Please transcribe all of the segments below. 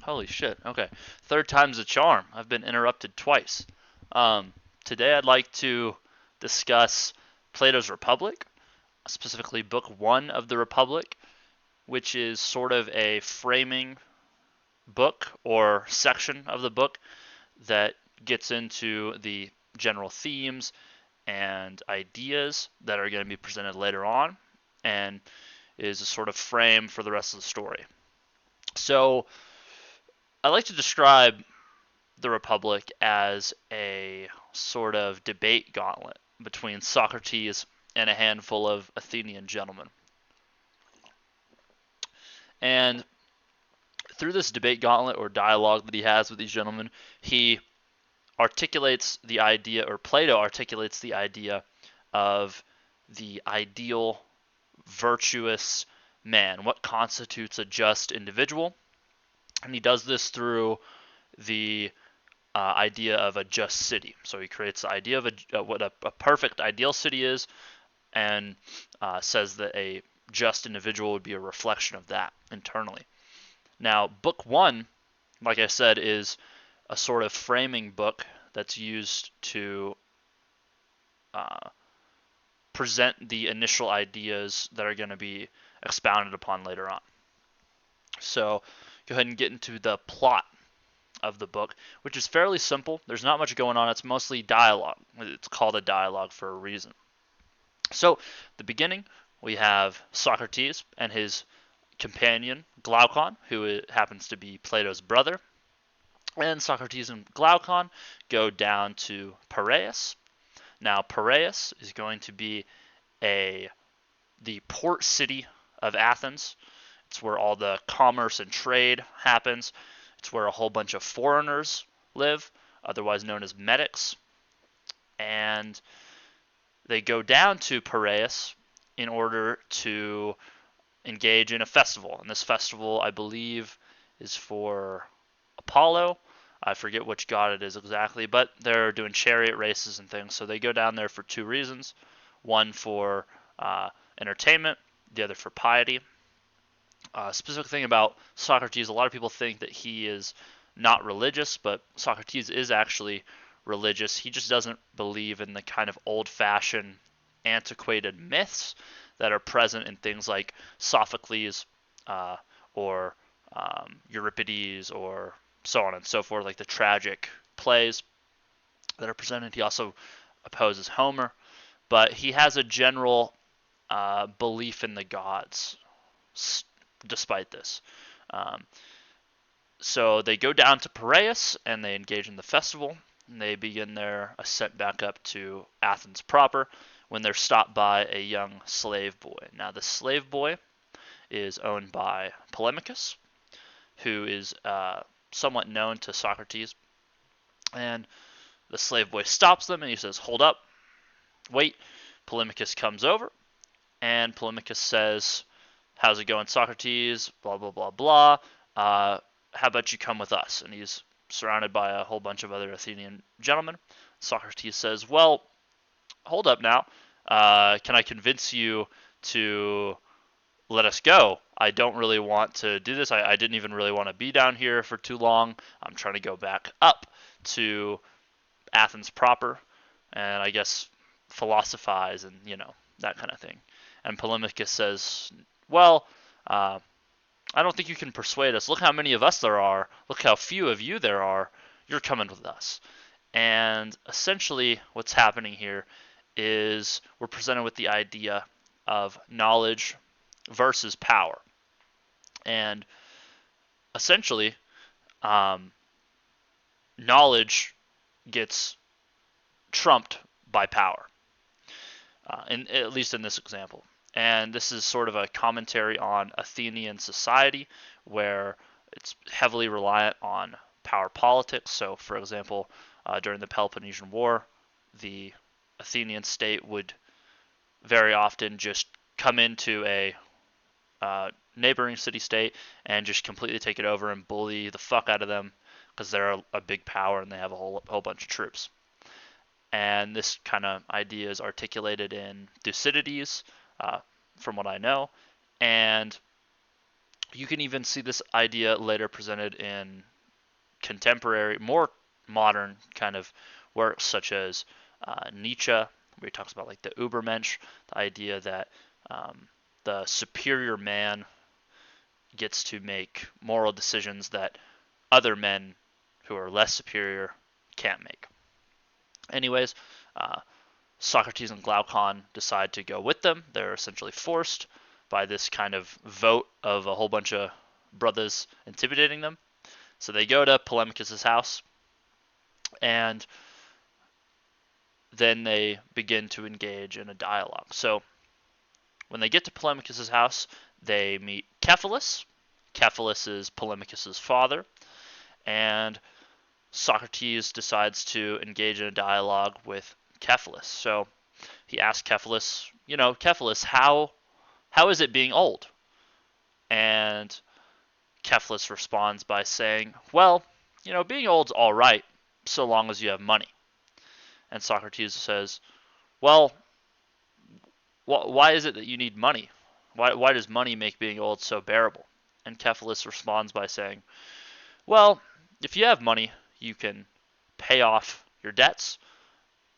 Holy shit. Okay. Third time's a charm. I've been interrupted twice. Today I'd like to discuss Plato's Republic, specifically Book 1 of the Republic, which is sort of a framing book or section of the book that gets into the general themes and ideas that are going to be presented later on and is a sort of frame for the rest of the story. So, I like to describe the Republic as a sort of debate gauntlet between Socrates and a handful of Athenian gentlemen. And through this debate gauntlet or dialogue that he has with these gentlemen, he articulates the idea, or Plato articulates the idea of the ideal virtuous man, what constitutes a just individual. And he does this through the idea of a just city. So he creates the idea of what a perfect ideal city is, and says that a just individual would be a reflection of that internally. Now, book one, like I said, is a sort of framing book that's used to present the initial ideas that are going to be expounded upon later on. So go ahead and get into the plot of the book, which is fairly simple. There's not much going on. It's mostly dialogue. It's called a dialogue for a reason. So, the beginning, we have Socrates and his companion, Glaucon, who happens to be Plato's brother. And Socrates and Glaucon go down to Piraeus. Now, Piraeus is going to be the port city of Athens. It's where all the commerce and trade happens. It's where a whole bunch of foreigners live, otherwise known as metics. And they go down to Piraeus in order to engage in a festival. And this festival, I believe, is for Apollo. I forget which god it is exactly, but they're doing chariot races and things. So they go down there for two reasons. One for entertainment, the other for piety. Specific thing about Socrates, a lot of people think that he is not religious, but Socrates is actually religious. He just doesn't believe in the kind of old-fashioned, antiquated myths that are present in things like Sophocles or Euripides or so on and so forth, like the tragic plays that are presented. He also opposes Homer, but he has a general belief in the gods despite this. So they go down to Piraeus and they engage in the festival. And they begin their ascent back up to Athens proper when they're stopped by a young slave boy. Now, the slave boy is owned by Polemachus, who is somewhat known to Socrates. And the slave boy stops them and he says, "Hold up, wait." Polemachus comes over and Polemachus says, "How's it going, Socrates? Blah, blah, blah, blah. How about you come with us?" And he's surrounded by a whole bunch of other Athenian gentlemen. Socrates says, "Well, hold up now. Can I convince you to let us go? I don't really want to do this. I didn't even really want to be down here for too long. I'm trying to go back up to Athens proper and I guess philosophize and, that kind of thing." And Polemachus says, "Well, I don't think you can persuade us. Look how many of us there are. Look how few of you there are. You're coming with us." And essentially what's happening here is we're presented with the idea of knowledge versus power. And essentially, knowledge gets trumped by power, at least in this example. And this is sort of a commentary on Athenian society where it's heavily reliant on power politics. So, for example, during the Peloponnesian War, the Athenian state would very often just come into a neighboring city-state and just completely take it over and bully the fuck out of them because they're a big power and they have a whole bunch of troops. And this kind of idea is articulated in Thucydides, from what I know, and You can even see this idea later presented in contemporary, more modern kind of works such as Nietzsche, where he talks about like the Übermensch, the idea that the superior man gets to make moral decisions that other men who are less superior can't make. Anyways, uh, Socrates and Glaucon decide to go with them. They're essentially forced by this kind of vote of a whole bunch of brothers intimidating them. So they go to Polemachus's house, and then they begin to engage in a dialogue. So when they get to Polemachus's house, they meet Cephalus. Cephalus is Polemachus's father, and Socrates decides to engage in a dialogue with Cephalus. So he asks Cephalus, Cephalus, how is it being old? And Cephalus responds by saying, well, being old's all right so long as you have money. And Socrates says, well, why is it that you need money? Why does money make being old so bearable? And Cephalus responds by saying, well, if you have money, you can pay off your debts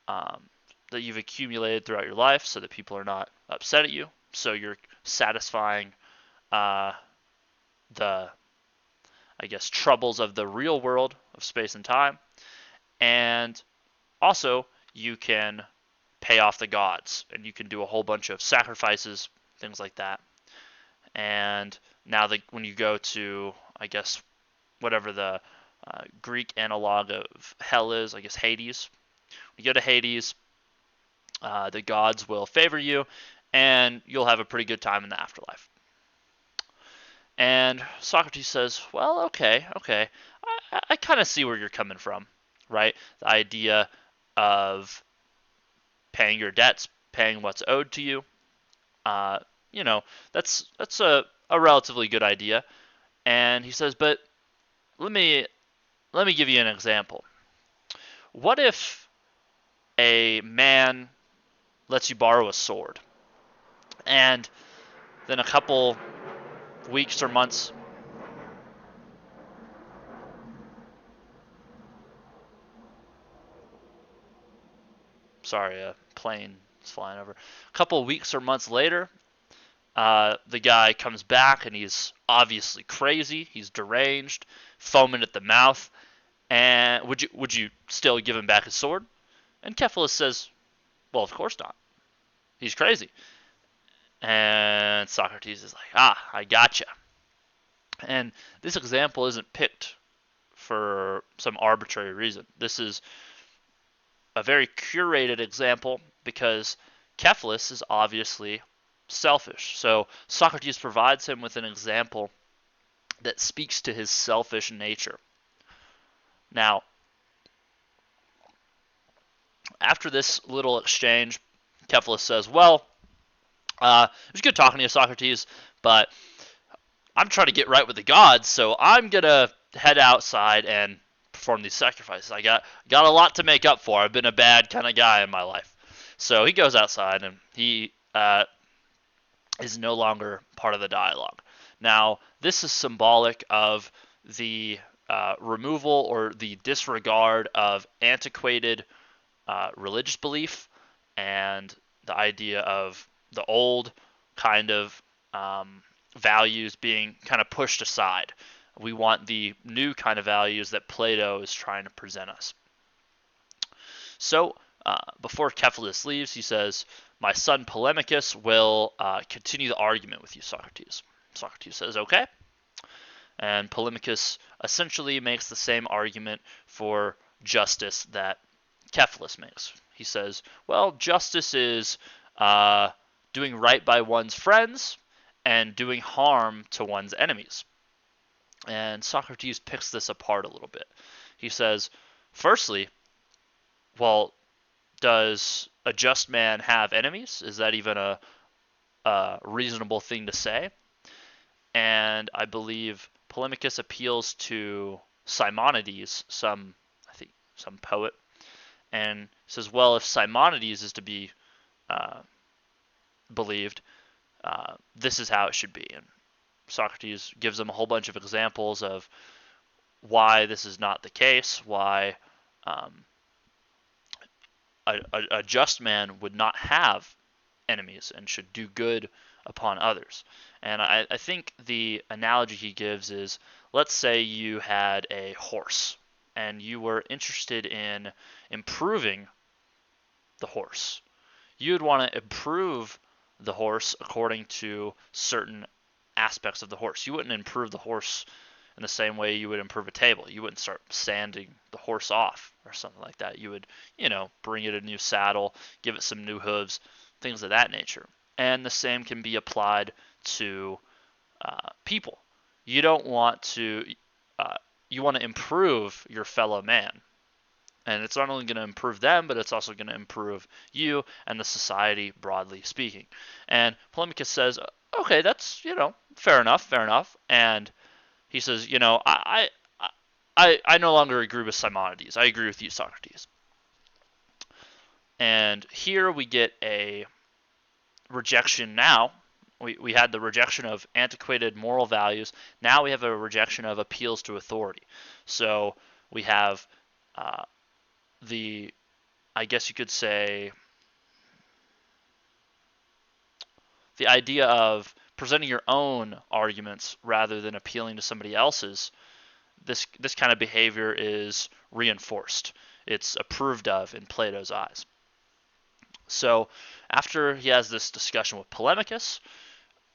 that you've accumulated throughout your life so that people are not upset at you. So you're satisfying the, I guess, troubles of the real world of space and time. And also, you can pay off the gods, and you can do a whole bunch of sacrifices, things like that. And now when you go to, I guess, whatever the Greek analog of hell is, I guess Hades. When you go to Hades, the gods will favor you, and you'll have a pretty good time in the afterlife. And Socrates says, well, okay, I kind of see where you're coming from, right? The idea of paying your debts, paying what's owed to you, that's a relatively good idea. And he says, but let me give you an example. What if a man lets you borrow a sword, and then a couple weeks or months sorry, a plane is flying over. A couple weeks or months later, the guy comes back and he's obviously crazy. He's deranged, foaming at the mouth. And would you still give him back his sword? And Cephalus says, well, of course not. He's crazy. And Socrates is like, I gotcha. And this example isn't picked for some arbitrary reason. This is a very curated example because Cephalus is obviously selfish. So Socrates provides him with an example that speaks to his selfish nature. Now, after this little exchange, Cephalus says, well, it was good talking to you, Socrates, but I'm trying to get right with the gods, so I'm going to head outside and perform these sacrifices. I got a lot to make up for. I've been a bad kind of guy in my life. So he goes outside, and he is no longer part of the dialogue. Now, this is symbolic of the removal or the disregard of antiquated religious belief and the idea of the old kind of values being kind of pushed aside. We want the new kind of values that Plato is trying to present us. So, before Cephalus leaves, he says, my son Polemachus will continue the argument with you, Socrates. Socrates says, okay. And Polemachus essentially makes the same argument for justice that Cephalus makes. He says, well, justice is doing right by one's friends and doing harm to one's enemies. And Socrates picks this apart a little bit. He says, firstly, well, does a just man have enemies? Is that even a reasonable thing to say? And I believe Polemachus appeals to Simonides, some poet, and says, well, if Simonides is to be believed, this is how it should be. And Socrates gives him a whole bunch of examples of why this is not the case, why um, a just man would not have enemies and should do good upon others. And I think the analogy he gives is, let's say you had a horse and you were interested in improving the horse. You would want to improve the horse according to certain aspects of the horse. You wouldn't improve the horse in the same way you would improve a table. You wouldn't start sanding the horse off or something like that. You would, bring it a new saddle, give it some new hooves, things of that nature. And the same can be applied to people. You don't want to, you want to improve your fellow man. And it's not only going to improve them, but it's also going to improve you and the society, broadly speaking. And Polemachus says, okay, that's, fair enough, fair enough. And he says, I no longer agree with Simonides. I agree with you, Socrates. And here we get a rejection now. We had the rejection of antiquated moral values. Now we have a rejection of appeals to authority. So we have I guess you could say, the idea of presenting your own arguments rather than appealing to somebody else's. This kind of behavior is reinforced. It's approved of in Plato's eyes. So after he has this discussion with Polemachus,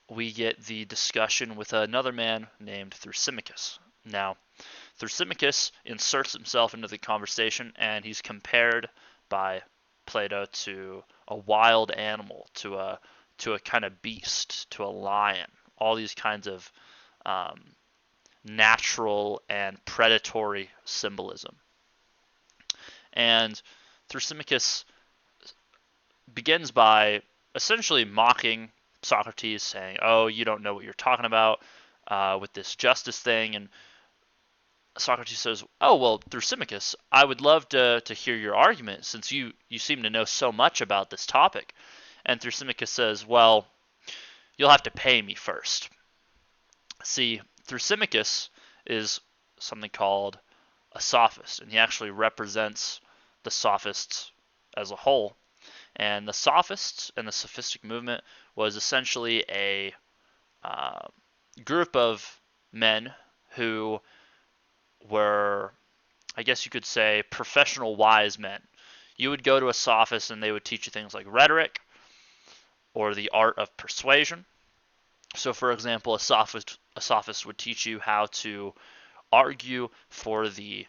we get the discussion with another man named Thrasymachus. Now, Thrasymachus inserts himself into the conversation, and he's compared by Plato to a wild animal, to a kind of beast, to a lion. All these kinds of natural and predatory symbolism. And Thrasymachus begins by essentially mocking Socrates, saying, "Oh, you don't know what you're talking about with this justice thing." And Socrates says, "Oh, well, Thrasymachus, I would love to hear your argument since you seem to know so much about this topic." And Thrasymachus says, "Well, you'll have to pay me first." See, Thrasymachus is something called a sophist, and he actually represents the sophists as a whole. And the sophists and the sophistic movement was essentially a group of men who were, I guess you could say, professional wise men. You would go to a sophist and they would teach you things like rhetoric or the art of persuasion. So, for example, a sophist would teach you how to argue for the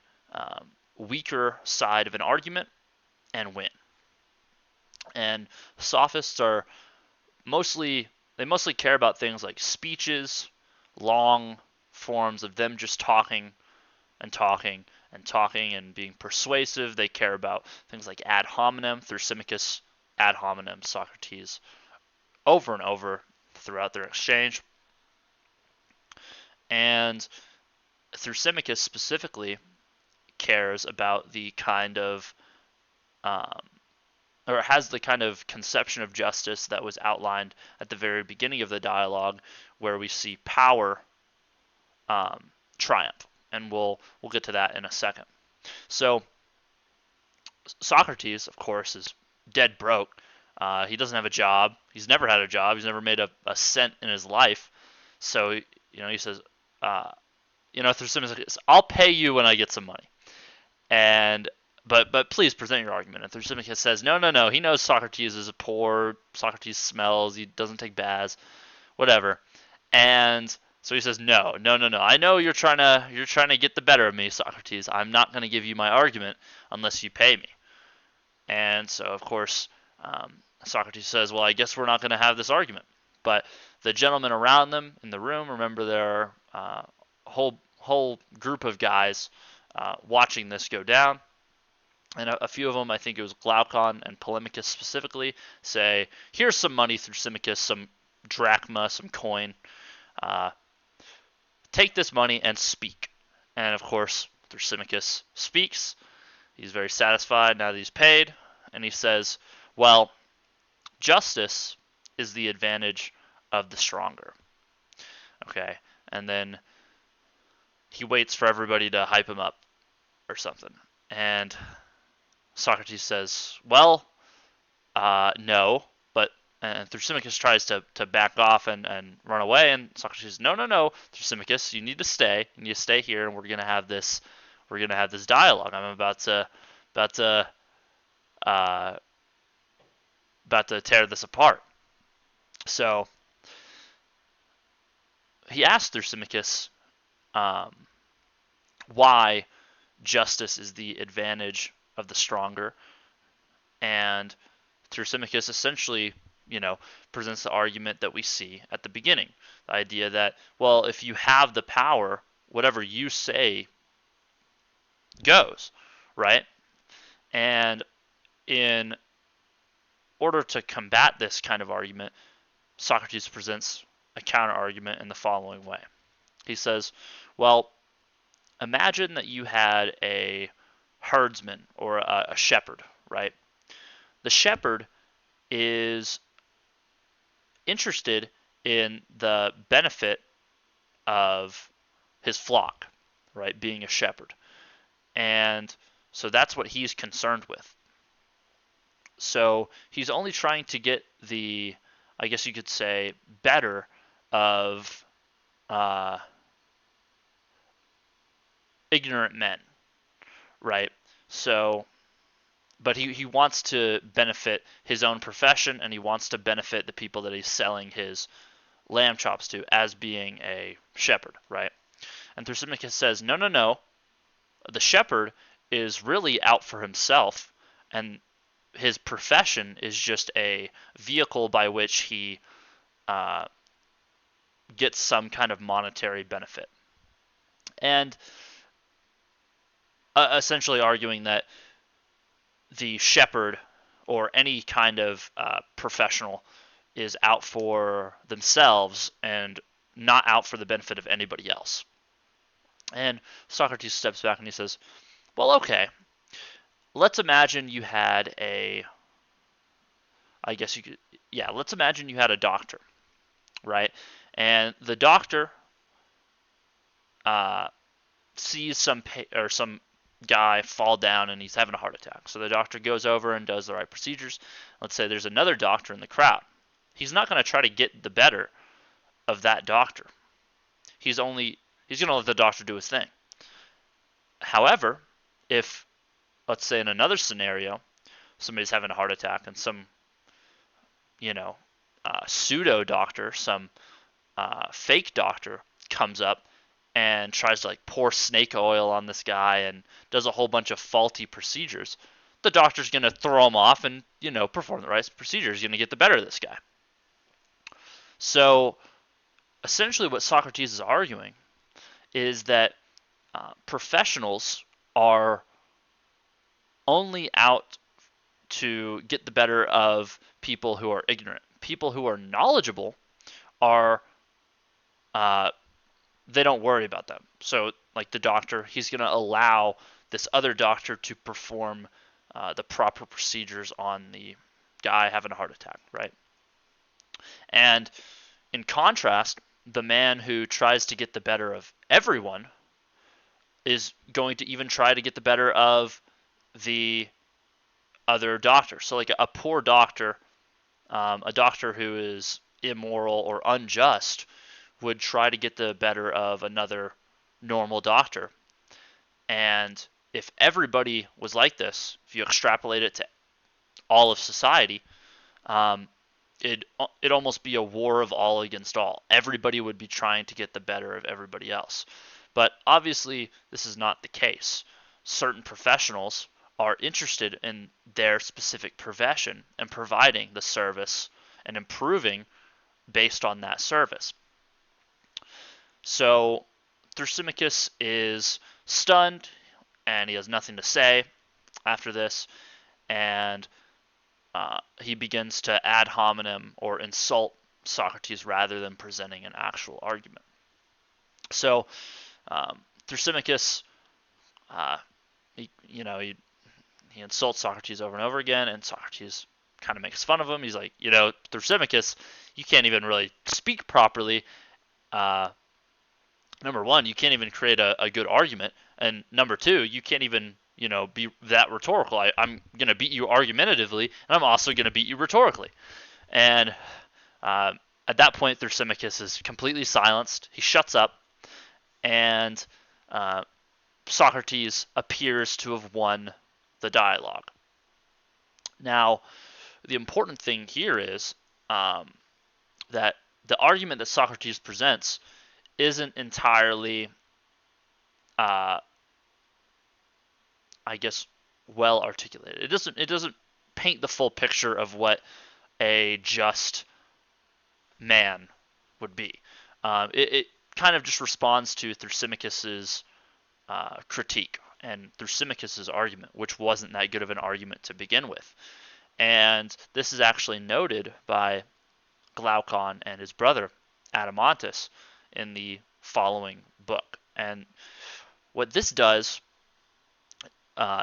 weaker side of an argument and win. And sophists are mostly care about things like speeches, long forms of them just talking and talking and talking and being persuasive. They care about things like ad hominem, Thrasymachus, ad hominem, Socrates, over and over throughout their exchange. And Thrasymachus specifically cares about the kind of or has the kind of conception of justice that was outlined at the very beginning of the dialogue, where we see power triumph, and we'll get to that in a second. So Socrates, of course, is dead broke. He doesn't have a job. He's never had a job. He's never made a cent in his life. So he says, Thrasymachus, I'll pay you when I get some money. And but please present your argument. And Thrasymachus says, no. He knows Socrates is poor. Socrates smells. He doesn't take baths, whatever. And so he says, no. I know you're trying to get the better of me, Socrates. I'm not going to give you my argument unless you pay me. And so, of course, Socrates says, well, I guess we're not going to have this argument. But the gentlemen around them in the room, remember, there are a whole group of guys watching this go down. And a few of them, I think it was Glaucon and Polemachus specifically, say, here's some money, Thrasymachus, some drachma, some coin. Take this money and speak. And of course, Thrasymachus speaks. He's very satisfied now that he's paid. And he says, well, justice is the advantage of the stronger. Okay, and then he waits for everybody to hype him up or something. And Socrates says, well, no, but and Thrasymachus tries to back off and run away, and Socrates says, no, no, no, Thrasymachus, you need to stay. You need to stay here, and we're gonna have this dialogue. I'm about to uh, about to tear this apart. So he asked Thrasymachus um, why justice is the advantage of the stronger, and Thrasymachus essentially, presents the argument that we see at the beginning. The idea that, well, if you have the power, whatever you say goes, right? And in order to combat this kind of argument, Socrates presents a counter argument in the following way. He says, well, imagine that you had a herdsman or a shepherd, right? The shepherd is interested in the benefit of his flock, right? Being a shepherd. And so that's what he's concerned with. So he's only trying to get the, I guess you could say, better of ignorant men, right? So, but he wants to benefit his own profession, and he wants to benefit the people that he's selling his lamb chops to as being a shepherd, right? And Thrasymachus says, no, no, no. The shepherd is really out for himself, and his profession is just a vehicle by which he uh, gets some kind of monetary benefit. And essentially arguing that the shepherd or any kind of professional is out for themselves and not out for the benefit of anybody else. And Socrates steps back and he says, well, okay, let's imagine you had let's imagine you had a doctor, right? And the doctor sees some guy fall down and he's having a heart attack. So the doctor goes over and does the right procedures. Let's say there's another doctor in the crowd. He's not going to try to get the better of that doctor. He's going to let the doctor do his thing. However, if, let's say in another scenario, somebody's having a heart attack and some, pseudo doctor, some fake doctor comes up and tries to pour snake oil on this guy and does a whole bunch of faulty procedures, the doctor's going to throw him off and, perform the right procedure. He's going to get the better of this guy. So essentially what Socrates is arguing is that professionals are only out to get the better of people who are ignorant. People who are knowledgeable are they don't worry about them. So like the doctor, he's going to allow this other doctor to perform the proper procedures on the guy having a heart attack, right? And in contrast, the man who tries to get the better of everyone is going to even try to get the better of the other doctor. So like a poor doctor, a doctor who is immoral or unjust, would try to get the better of another normal doctor. And if everybody was like this, if you extrapolate it to all of society, it'd almost be a war of all against all. Everybody would be trying to get the better of everybody else. But obviously, this is not the case. Certain professionals are interested in their specific profession and providing the service and improving based on that service. So Thrasymachus is stunned and he has nothing to say after this, and he begins to ad hominem or insult Socrates rather than presenting an actual argument. So Thrasymachus, he insults Socrates over and over again, and Socrates kind of makes fun of him. He's like, Thrasymachus, you can't even really speak properly. number one, you can't even create a good argument, and number two, you can't even be that rhetorical. I'm going to beat you argumentatively, and I'm also going to beat you rhetorically. And uh, at that point, Thrasymachus is completely silenced. He shuts up, and uh, Socrates appears to have won the dialogue. Now, the important thing here is that the argument that Socrates presents isn't entirely, uh, I guess, well articulated. It doesn't paint the full picture of what a just man would be. It kind of just responds to Thrasymachus's critique and Thrasymachus's argument, which wasn't that good of an argument to begin with. And this is actually noted by Glaucon and his brother Adeimantus in the following book. And what this does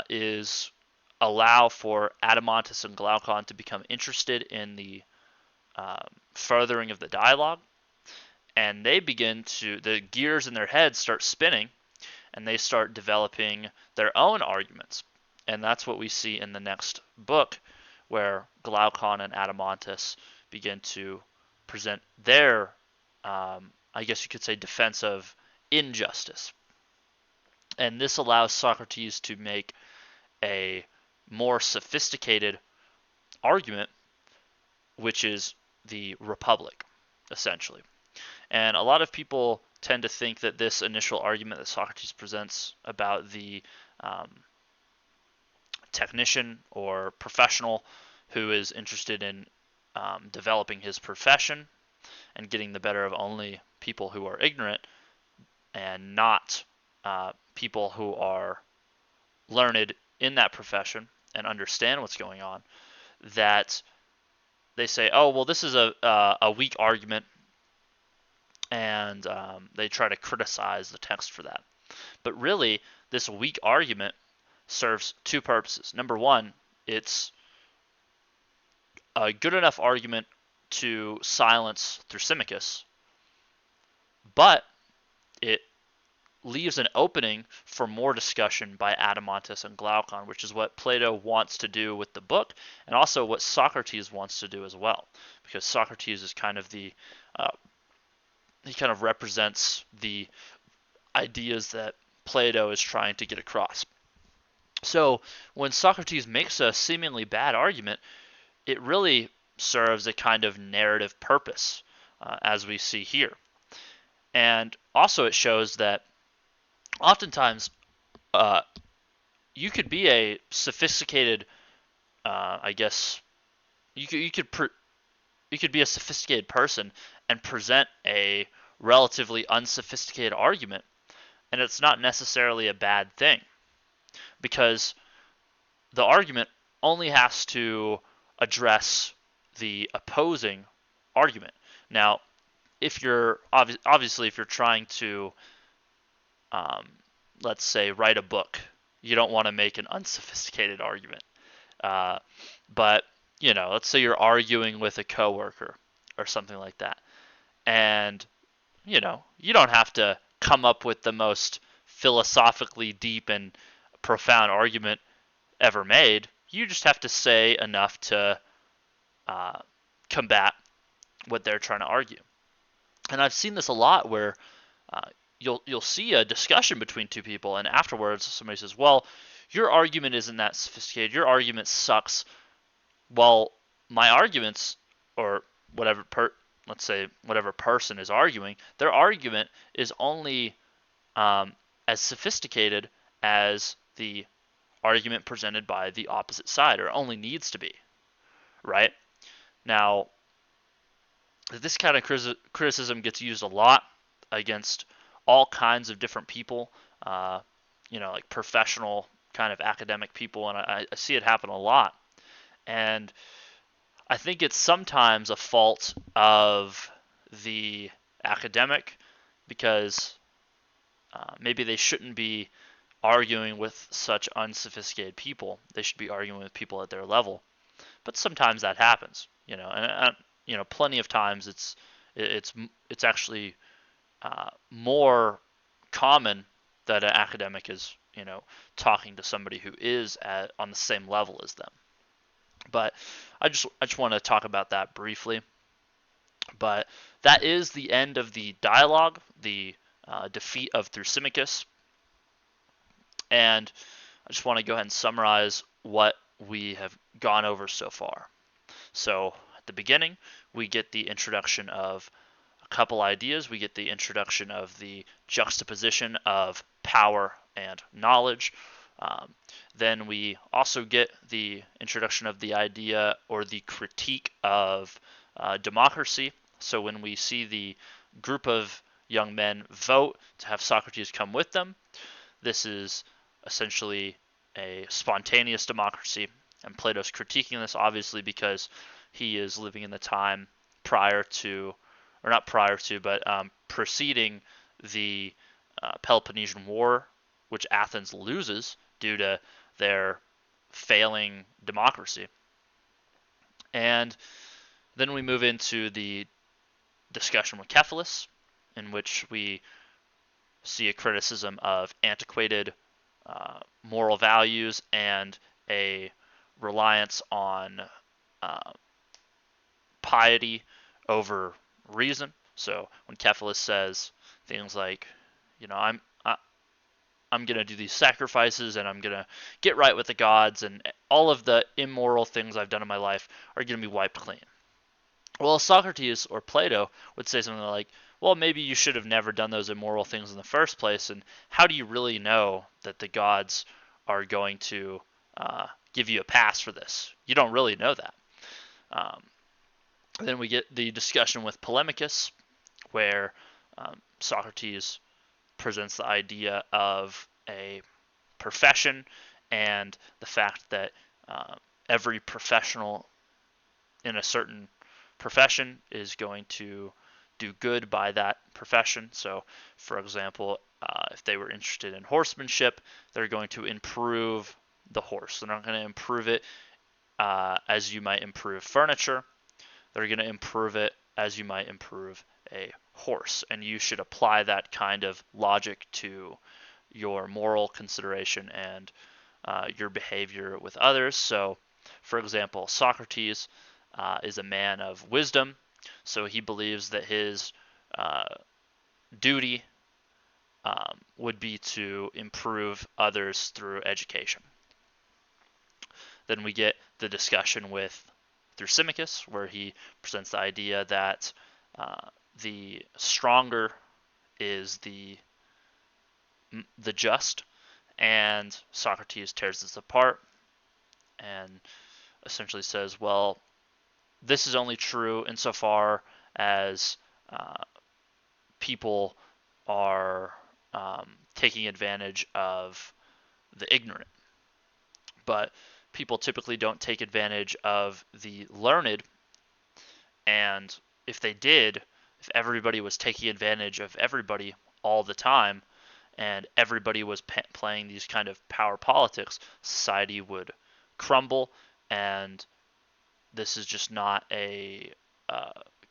is allow for Adeimantus and Glaucon to become interested in the furthering of the dialogue, and the gears in their heads start spinning, and they start developing their own arguments. And that's what we see in the next book, where Glaucon and Adeimantus begin to present their, I guess you could say, defense of injustice. And this allows Socrates to make a more sophisticated argument, which is the Republic, essentially. And a lot of people tend to think that this initial argument that Socrates presents about the technician or professional who is interested in developing his profession and getting the better of only people who are ignorant and not people who are learned in that profession and understand what's going on, that they say, oh, well, this is a weak argument, and they try to criticize the text for that. But really, this weak argument serves two purposes. Number one, it's a good enough argument to silence Thrasymachus, but it leaves an opening for more discussion by Adeimantus and Glaucon, which is what Plato wants to do with the book, and also what Socrates wants to do as well, because Socrates is kind of he kind of represents the ideas that Plato is trying to get across. So when Socrates makes a seemingly bad argument, it really serves a kind of narrative purpose, as we see here. And also it shows that oftentimes you could be a sophisticated, I guess, you could be a sophisticated person and present a relatively unsophisticated argument, and it's not necessarily a bad thing, because the argument only has to address the opposing argument. Now, if you're obviously if you're trying to, let's say, write a book, you don't want to make an unsophisticated argument. But let's say you're arguing with a coworker or something like that, and you don't have to come up with the most philosophically deep and profound argument ever made. You just have to say enough to combat what they're trying to argue. And I've seen this a lot where you'll see a discussion between two people, and afterwards somebody says, "Well, your argument isn't that sophisticated. Your argument sucks." Well, my arguments, or let's say whatever person is arguing, their argument is only as sophisticated as the argument presented by the opposite side, or only needs to be, right? Now, this kind of criticism gets used a lot against all kinds of different people, like professional kind of academic people, and I see it happen a lot. And I think it's sometimes a fault of the academic, because maybe they shouldn't be arguing with such unsophisticated people. They should be arguing with people at their level. But sometimes that happens, and plenty of times it's actually more common that an academic is, talking to somebody who is on the same level as them. But I just want to talk about that briefly. But that is the end of the dialogue, the defeat of Thrasymachus, and I just want to go ahead and summarize what we have gone over so far. So at the beginning, we get the introduction of a couple ideas. We get the introduction of the juxtaposition of power and knowledge. Then we also get the introduction of the idea or the critique of democracy. So when we see the group of young men vote to have Socrates come with them, this is essentially a spontaneous democracy. And Plato's critiquing this obviously because he is living in the time prior to, or not prior to, but preceding the Peloponnesian War, which Athens loses due to their failing democracy. And then we move into the discussion with Cephalus, in which we see a criticism of antiquated moral values and a reliance on piety over reason. So when Cephalus says things like, I'm going to do these sacrifices and I'm going to get right with the gods, and all of the immoral things I've done in my life are going to be wiped clean. Well, Socrates or Plato would say something like, well, maybe you should have never done those immoral things in the first place, and how do you really know that the gods are going to give you a pass for this? You don't really know that. Then we get the discussion with Polemachus, where Socrates presents the idea of a profession and the fact that every professional in a certain profession is going to do good by that profession. So, for example, if they were interested in horsemanship, they're going to improve the horse. They're not going to improve it as you might improve furniture. They're going to improve it as you might improve a horse. And you should apply that kind of logic to your moral consideration and your behavior with others. So, for example, Socrates is a man of wisdom, so he believes that his duty would be to improve others through education. Then we get the discussion with Thrasymachus, where he presents the idea that the stronger is the just, and Socrates tears this apart and essentially says, well, this is only true insofar as people are taking advantage of the ignorant. But people typically don't take advantage of the learned, and if they did, if everybody was taking advantage of everybody all the time, and everybody was playing these kind of power politics, society would crumble, and this is just not a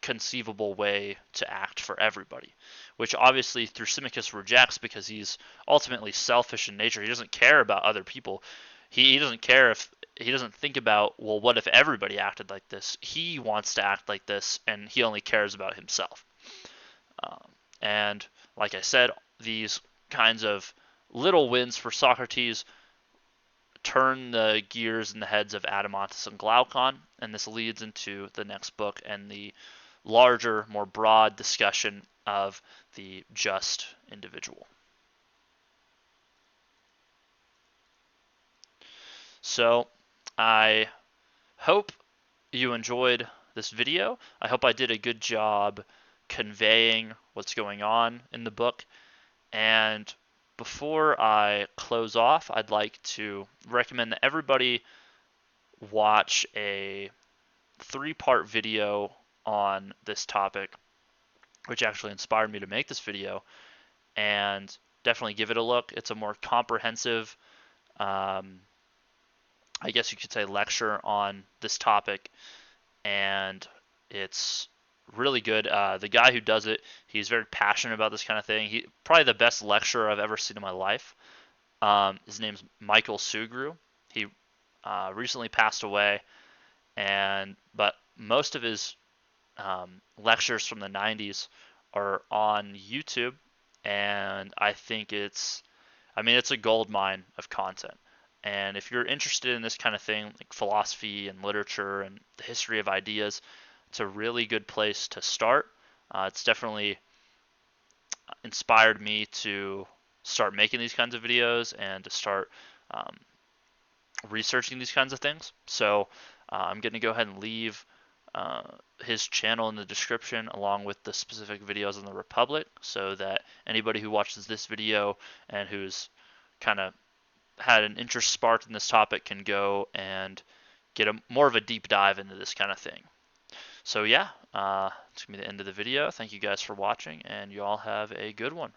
conceivable way to act for everybody, which obviously Thrasymachus rejects because he's ultimately selfish in nature. He doesn't care about other people. He doesn't care if he doesn't think about, well, what if everybody acted like this? He wants to act like this, and he only cares about himself. And like I said, these kinds of little wins for Socrates turn the gears in the heads of Adeimantus and Glaucon, and this leads into the next book and the larger, more broad discussion of the just individual. So I hope you enjoyed this video. I hope I did a good job conveying what's going on in the book. And before I close off, I'd like to recommend that everybody watch a 3-part video on this topic, which actually inspired me to make this video, and definitely give it a look. It's a more comprehensive, I guess you could say, lecture on this topic, and it's really good. The guy who does it, he's very passionate about this kind of thing. He probably the best lecturer I've ever seen in my life. His name's Michael Sugru. He recently passed away, and but most of his lectures from the 90s are on YouTube, and I mean, it's a gold mine of content. And if you're interested in this kind of thing, like philosophy and literature and the history of ideas, it's a really good place to start. It's definitely inspired me to start making these kinds of videos and to start um, researching these kinds of things. So I'm going to go ahead and leave uh, his channel in the description along with the specific videos on the Republic so that anybody who watches this video and who's kind of had an interest sparked in this topic can go and get a more of a deep dive into this kind of thing. So yeah, it's gonna be the end of the video. Thank you guys for watching, and you all have a good one.